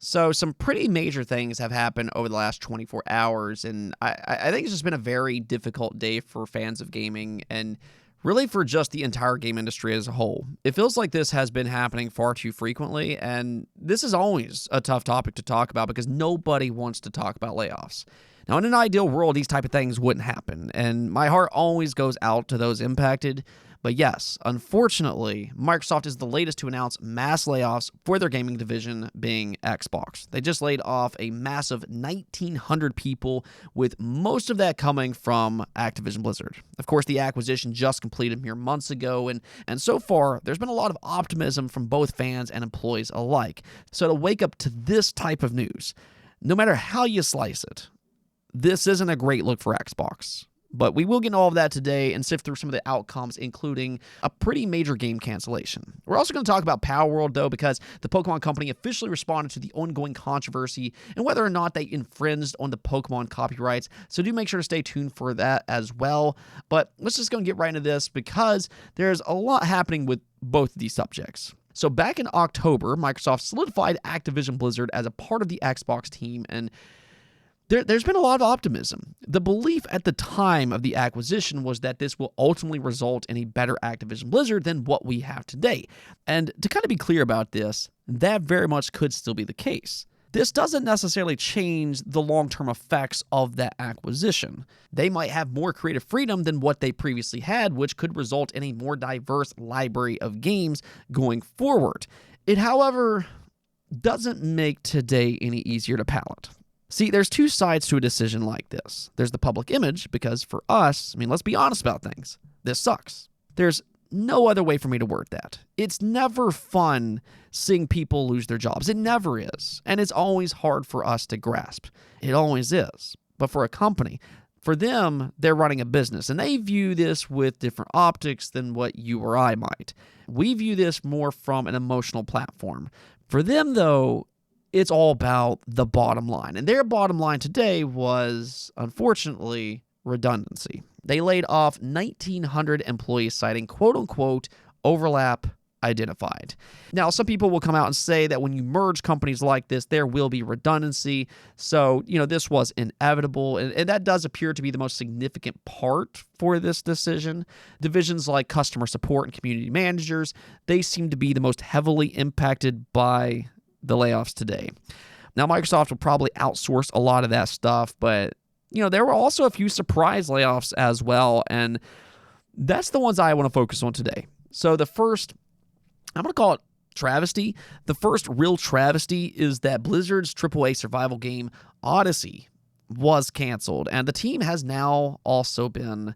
So some pretty major things have happened over the last 24 hours, and I think it's just been a very difficult day for fans of gaming and really for just the entire game industry as a whole. It feels like this has been happening far too frequently, and this is always a tough topic to talk about because nobody wants to talk about layoffs. Now, in an ideal world, these type of things wouldn't happen, and my heart always goes out to those impacted. But yes, unfortunately, Microsoft is the latest to announce mass layoffs for their gaming division, being Xbox. They just laid off a massive 1,900 people, with most of that coming from Activision Blizzard. Of course, the acquisition just completed mere months ago, and so far, there's been a lot of optimism from both fans and employees alike. So to wake up to this type of news, no matter how you slice it, this isn't a great look for Xbox. But we will get into all of that today and sift through some of the outcomes, including a pretty major game cancellation. We're also going to talk about Palworld, though, because the Pokemon Company officially responded to the ongoing controversy and whether or not they infringed on the Pokemon copyrights. So do make sure to stay tuned for that as well. But let's just go and get right into this because there's a lot happening with both of these subjects. So back in October, Microsoft solidified Activision Blizzard as a part of the Xbox team, and there's been a lot of optimism. The belief at the time of the acquisition was that this will ultimately result in a better Activision Blizzard than what we have today. And to kind of be clear about this, that very much could still be the case. This doesn't necessarily change the long-term effects of that acquisition. They might have more creative freedom than what they previously had, which could result in a more diverse library of games going forward. It, however, doesn't make today any easier to palate. See, there's two sides to a decision like this. There's the public image, because for us, let's be honest about things. This sucks. There's no other way for me to word that. It's never fun seeing people lose their jobs. It never is. And it's always hard for us to grasp. It always is. But for a company, for them, they're running a business, and they view this with different optics than what you or I might. We view this more from an emotional platform. For them, though, it's all about the bottom line. And their bottom line today was, unfortunately, redundancy. They laid off 1,900 employees, citing quote-unquote overlap identified. Now, some people will come out and say that when you merge companies like this, there will be redundancy. So, this was inevitable. And that does appear to be the most significant part for this decision. Divisions like customer support and community managers, they seem to be the most heavily impacted by the layoffs today. Now, Microsoft will probably outsource a lot of that stuff, but, there were also a few surprise layoffs as well, and that's the ones I want to focus on today. So the first, I'm going to call it travesty. The first real travesty is that Blizzard's AAA survival game, Odyssey, was canceled, and the team has now also been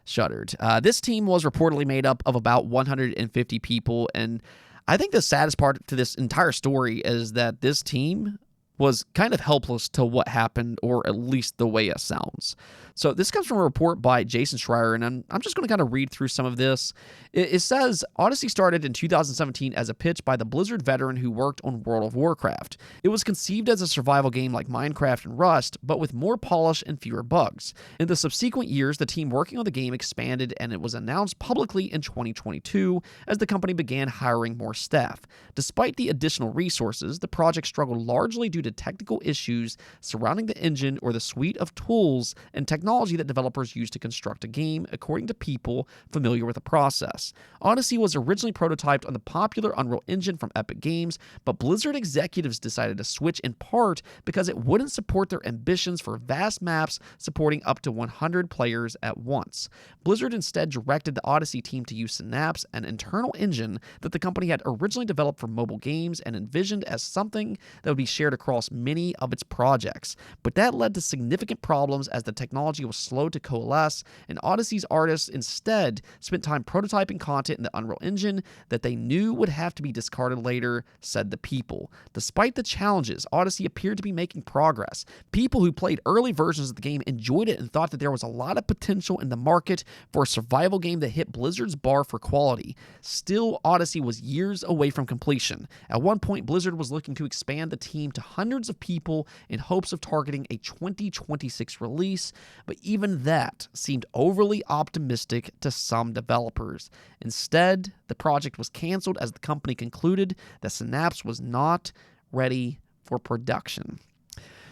shuttered. This team was reportedly made up of about 150 people, and I think the saddest part to this entire story is that this team was kind of helpless to what happened, or at least the way it sounds. So this comes from a report by Jason Schreier, and I'm just going to kind of read through some of this. It says, Odyssey started in 2017 as a pitch by the Blizzard veteran who worked on World of Warcraft. It was conceived as a survival game like Minecraft and Rust, but with more polish and fewer bugs. In the subsequent years, the team working on the game expanded, and it was announced publicly in 2022 as the company began hiring more staff. Despite the additional resources, the project struggled largely due to technical issues surrounding the engine or the suite of tools and technology that developers use to construct a game, according to people familiar with the process. Odyssey was originally prototyped on the popular Unreal Engine from Epic Games, but Blizzard executives decided to switch in part because it wouldn't support their ambitions for vast maps supporting up to 100 players at once. Blizzard instead directed the Odyssey team to use Synapse, an internal engine that the company had originally developed for mobile games and envisioned as something that would be shared across many of its projects. But that led to significant problems as the technology was slow to coalesce, and Odyssey's artists instead spent time prototyping content in the Unreal Engine that they knew would have to be discarded later, said the people. Despite the challenges, Odyssey appeared to be making progress. People who played early versions of the game enjoyed it and thought that there was a lot of potential in the market for a survival game that hit Blizzard's bar for quality. Still, Odyssey was years away from completion. At one point, Blizzard was looking to expand the team to hundreds of people in hopes of targeting a 2026 release, but even that seemed overly optimistic to some developers. Instead, the project was canceled as the company concluded that Synapse was not ready for production.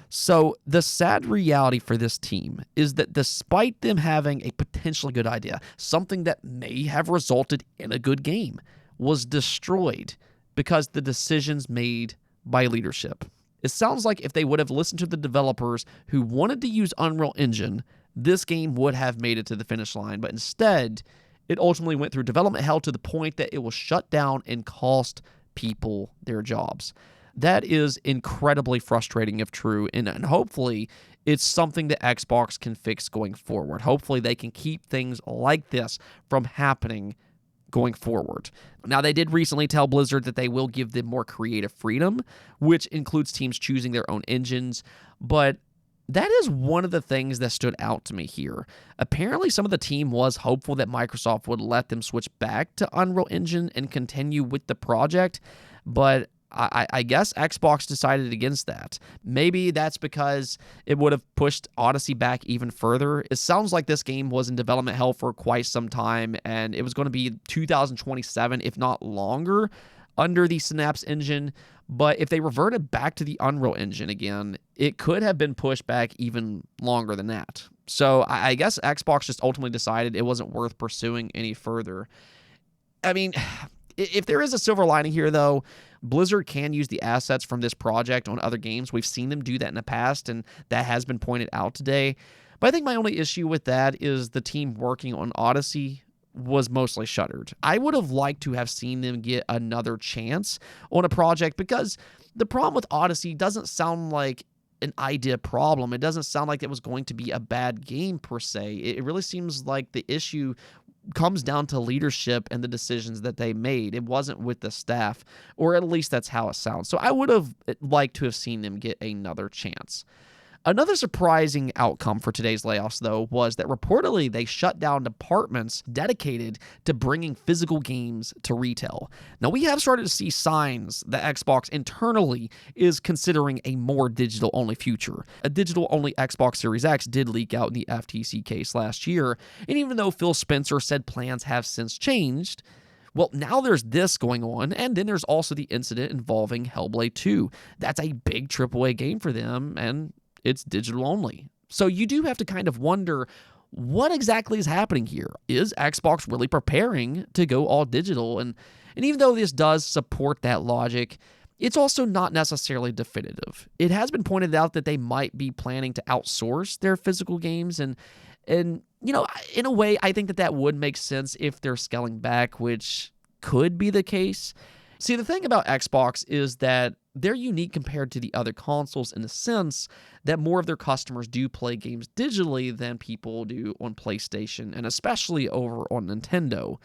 So the sad reality for this team is that despite them having a potentially good idea, something that may have resulted in a good game was destroyed because the decisions made by leadership. It sounds like if they would have listened to the developers who wanted to use Unreal Engine, this game would have made it to the finish line. But instead, it ultimately went through development hell to the point that it was shut down and cost people their jobs. That is incredibly frustrating if true, and hopefully it's something that Xbox can fix going forward. Hopefully they can keep things like this from happening going forward. Now, they did recently tell Blizzard that they will give them more creative freedom, which includes teams choosing their own engines, but that is one of the things that stood out to me here. Apparently, some of the team was hopeful that Microsoft would let them switch back to Unreal Engine and continue with the project, but I guess Xbox decided against that. Maybe that's because it would have pushed Odyssey back even further. It sounds like this game was in development hell for quite some time, and it was going to be 2027, if not longer, under the Synapse engine. But if they reverted back to the Unreal Engine again, it could have been pushed back even longer than that. So I guess Xbox just ultimately decided it wasn't worth pursuing any further. I mean, if there is a silver lining here, though, Blizzard can use the assets from this project on other games. We've seen them do that in the past, and that has been pointed out today. But I think my only issue with that is the team working on Odyssey was mostly shuttered. I would have liked to have seen them get another chance on a project, because the problem with Odyssey doesn't sound like an idea problem. It doesn't sound like it was going to be a bad game per se. It really seems like the issue comes down to leadership and the decisions that they made. It wasn't with the staff, or at least that's how it sounds. So I would have liked to have seen them get another chance. Another surprising outcome for today's layoffs, though, was that reportedly they shut down departments dedicated to bringing physical games to retail. Now, we have started to see signs that Xbox internally is considering a more digital-only future. A digital-only Xbox Series X did leak out in the FTC case last year, and even though Phil Spencer said plans have since changed, well, now there's this going on, and then there's also the incident involving Hellblade 2. That's a big AAA game for them, and it's digital only. So you do have to kind of wonder, what exactly is happening here? Is Xbox really preparing to go all digital? And even though this does support that logic, it's also not necessarily definitive. It has been pointed out that they might be planning to outsource their physical games, and you know, in a way, I think that would make sense if they're scaling back, which could be the case. See, the thing about Xbox is that they're unique compared to the other consoles in the sense that more of their customers do play games digitally than people do on PlayStation, and especially over on Nintendo.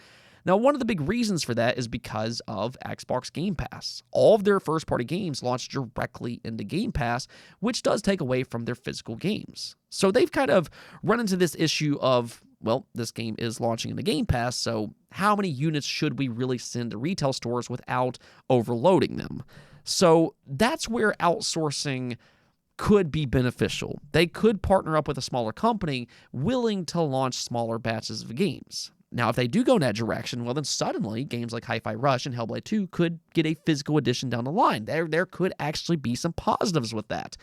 Now, one of the big reasons for that is because of Xbox Game Pass. All of their first-party games launch directly into Game Pass, which does take away from their physical games. So they've kind of run into this issue of, well, this game is launching into Game Pass, so how many units should we really send to retail stores without overloading them? So that's where outsourcing could be beneficial. They could partner up with a smaller company willing to launch smaller batches of games. Now, if they do go in that direction, well, then suddenly games like Hi-Fi Rush and Hellblade 2 could get a physical edition down the line. There could actually be some positives with that.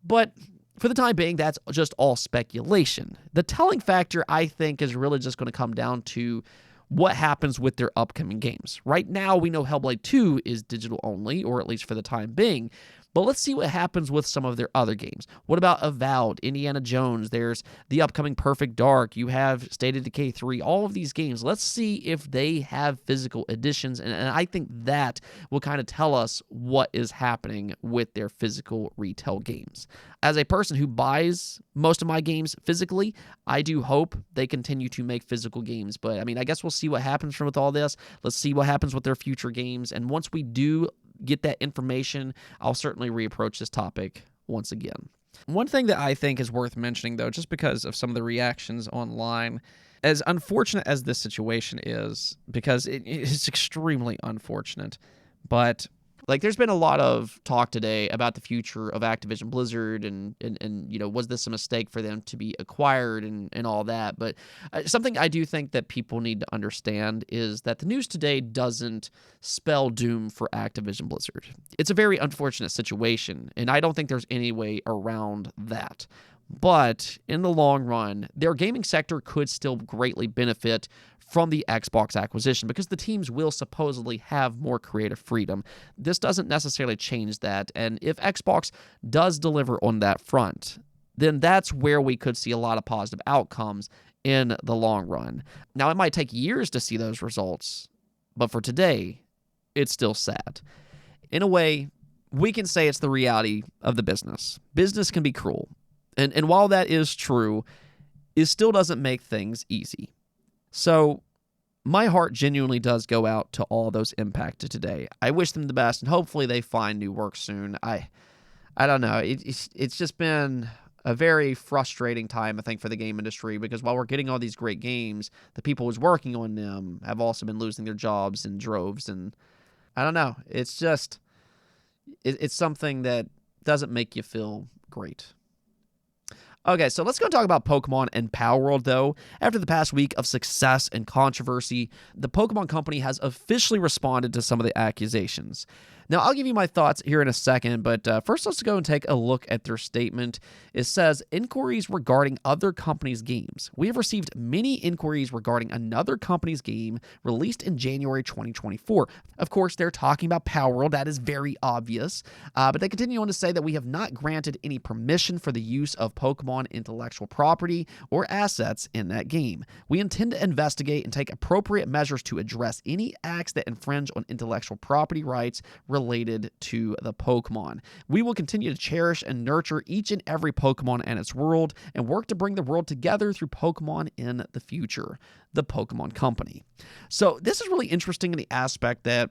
But for the time being, that's just all speculation. The telling factor, I think, is really just going to come down to what happens with their upcoming games. Right now, we know Hellblade 2 is digital only, or at least for the time being. But let's see what happens with some of their other games. What about Avowed, Indiana Jones? There's the upcoming Perfect Dark. You have State of Decay 3. All of these games. Let's see if they have physical editions. And I think that will kind of tell us what is happening with their physical retail games. As a person who buys most of my games physically, I do hope they continue to make physical games. But, I mean, I guess we'll see what happens with all this. Let's see what happens with their future games. And once we do get that information, I'll certainly reapproach this topic once again. One thing that I think is worth mentioning, though, just because of some of the reactions online, as unfortunate as this situation is, because it's extremely unfortunate, but Like, there's been a lot of talk today about the future of Activision Blizzard and was this a mistake for them to be acquired and all that. But something I do think that people need to understand is that the news today doesn't spell doom for Activision Blizzard. It's a very unfortunate situation, and I don't think there's any way around that. But in the long run, their gaming sector could still greatly benefit from the Xbox acquisition because the teams will supposedly have more creative freedom. This doesn't necessarily change that, and if Xbox does deliver on that front, then that's where we could see a lot of positive outcomes in the long run. Now, it might take years to see those results, but for today, it's still sad. In a way, we can say it's the reality of the business. Business can be cruel. And while that is true, it still doesn't make things easy. So my heart genuinely does go out to all those impacted today. I wish them the best, and hopefully they find new work soon. I don't know. It's just been a very frustrating time, I think, for the game industry, because while we're getting all these great games, the people who's working on them have also been losing their jobs in droves. And I don't know. It's just, it's something that doesn't make you feel great. Okay, so let's go talk about Pokemon and Palworld, though. After the past week of success and controversy, the Pokemon Company has officially responded to some of the accusations. Now, I'll give you my thoughts here in a second, but first let's go and take a look at their statement. It says, inquiries regarding other companies' games. We have received many inquiries regarding another company's game released in January 2024. Of course, they're talking about Palworld. That is very obvious. But they continue on to say that we have not granted any permission for the use of Pokemon intellectual property or assets in that game. We intend to investigate and take appropriate measures to address any acts that infringe on intellectual property rights related to the Pokemon. We will continue to cherish and nurture each and every Pokemon and its world and work to bring the world together through Pokemon in the future. The Pokemon Company. So this is really interesting in the aspect that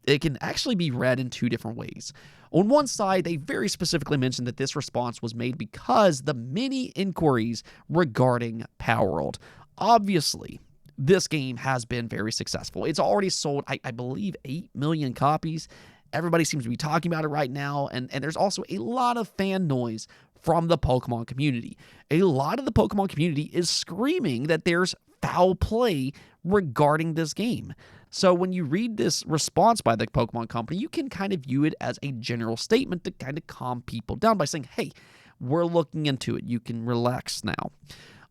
it can actually be read in two different ways. On one side, they very specifically mentioned that this response was made because the many inquiries regarding Palworld. Obviously, this game has been very successful. It's already sold, I believe, 8 million copies. Everybody seems to be talking about it right now, and there's also a lot of fan noise from the Pokemon community. A lot of the Pokemon community is screaming that there's foul play regarding this game. So when you read this response by the Pokemon Company, you can kind of view it as a general statement to kind of calm people down by saying, hey, we're looking into it. You can relax now.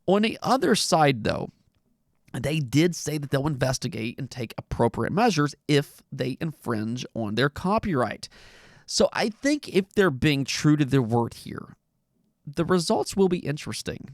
On the other side, though, they did say that they'll investigate and take appropriate measures if they infringe on their copyright. So I think if they're being true to their word here, the results will be interesting.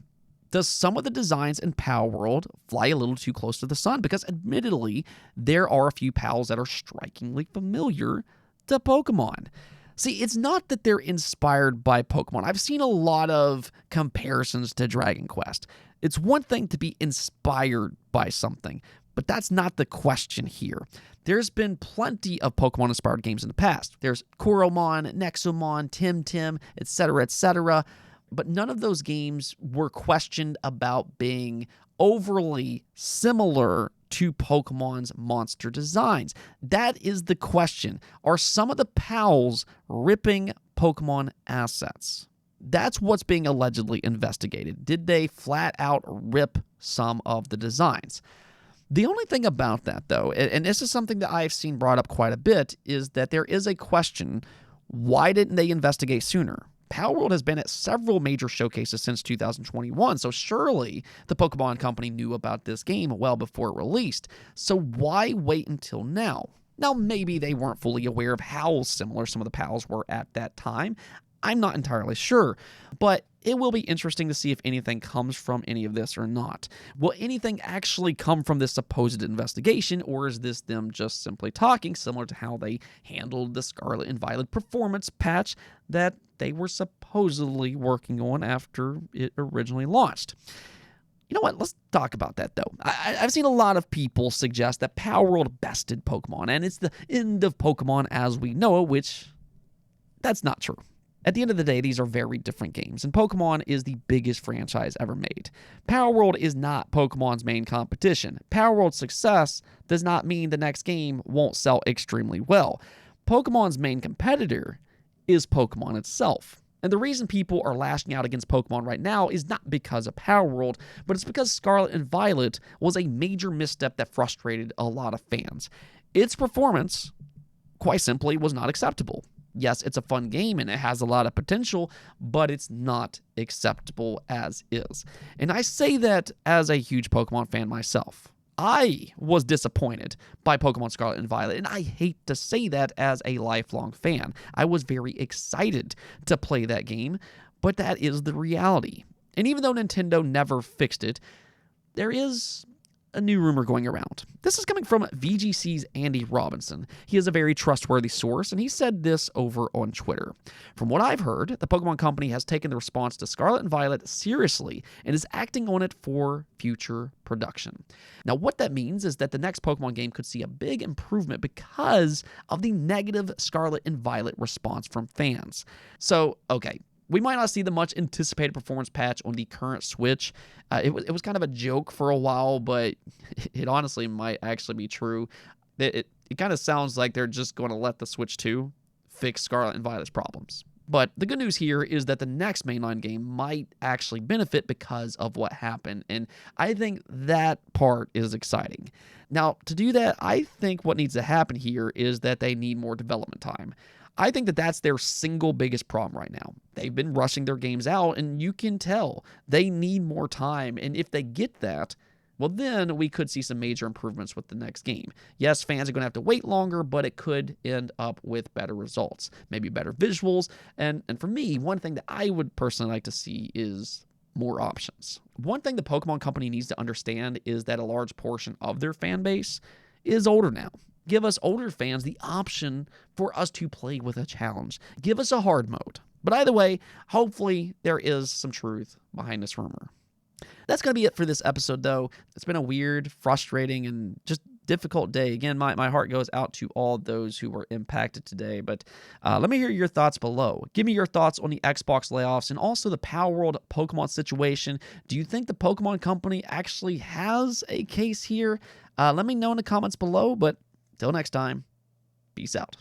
Does some of the designs in Palworld fly a little too close to the sun? Because admittedly, there are a few pals that are strikingly familiar to Pokemon. See, it's not that they're inspired by Pokemon. I've seen a lot of comparisons to Dragon Quest. It's one thing to be inspired by something, but that's not the question here. There's been plenty of Pokemon-inspired games in the past. There's Coromon, Nexomon, Tim, etc., but none of those games were questioned about being overly similar to Pokemon's monster designs. That is the question. Are some of the pals ripping Pokemon assets? That's what's being allegedly investigated. Did they flat out rip some of the designs? The only thing about that, though, and this is something that I've seen brought up quite a bit, is that there is a question, why didn't they investigate sooner? Palworld has been at several major showcases since 2021, so surely the Pokemon Company knew about this game well before it released. So why wait until now? Now, maybe they weren't fully aware of how similar some of the pals were at that time. I'm not entirely sure, but it will be interesting to see if anything comes from any of this or not. Will anything actually come from this supposed investigation, or is this them just simply talking, similar to how they handled the Scarlet and Violet performance patch that they were supposedly working on after it originally launched? You know what? Let's talk about that, though. I've seen a lot of people suggest that Palworld bested Pokemon, and it's the end of Pokemon as we know it, which that's not true. At the end of the day, these are very different games, and Pokemon is the biggest franchise ever made. Palworld is not Pokemon's main competition. Palworld's success does not mean the next game won't sell extremely well. Pokemon's main competitor is Pokemon itself. And the reason people are lashing out against Pokemon right now is not because of Palworld, but it's because Scarlet and Violet was a major misstep that frustrated a lot of fans. Its performance, quite simply, was not acceptable. Yes, it's a fun game and it has a lot of potential, but it's not acceptable as is. And I say that as a huge Pokemon fan myself. I was disappointed by Pokemon Scarlet and Violet, and I hate to say that as a lifelong fan. I was very excited to play that game, but that is the reality. And even though Nintendo never fixed it, there is a new rumor going around. This is coming from VGC's Andy Robinson. He is a very trustworthy source, and he said this over on Twitter. From what I've heard, the Pokemon Company has taken the response to Scarlet and Violet seriously and is acting on it for future production. Now, what that means is that the next Pokemon game could see a big improvement because of the negative Scarlet and Violet response from fans. So, okay, we might not see the much anticipated performance patch on the current Switch. It was kind of a joke for a while, but it honestly might actually be true. It kind of sounds like they're just going to let the Switch 2 fix Scarlet and Violet's problems. But the good news here is that the next mainline game might actually benefit because of what happened, and I think that part is exciting. Now, to do that, I think what needs to happen here is that they need more development time. I think that that's their single biggest problem right now. They've been rushing their games out, and you can tell they need more time. And if they get that, well, then we could see some major improvements with the next game. Yes, fans are going to have to wait longer, but it could end up with better results, maybe better visuals. And for me, one thing that I would personally like to see is more options. One thing the Pokemon Company needs to understand is that a large portion of their fan base is older now. Give us older fans the option for us to play with a challenge. Give us a hard mode. But either way, hopefully there is some truth behind this rumor. That's going to be it for this episode, though. It's been a weird, frustrating, and just difficult day. Again, my heart goes out to all those who were impacted today. But let me hear your thoughts below. Give me your thoughts on the Xbox layoffs and also the Palworld Pokemon situation. Do you think the Pokemon Company actually has a case here? Let me know in the comments below. But till next time, peace out.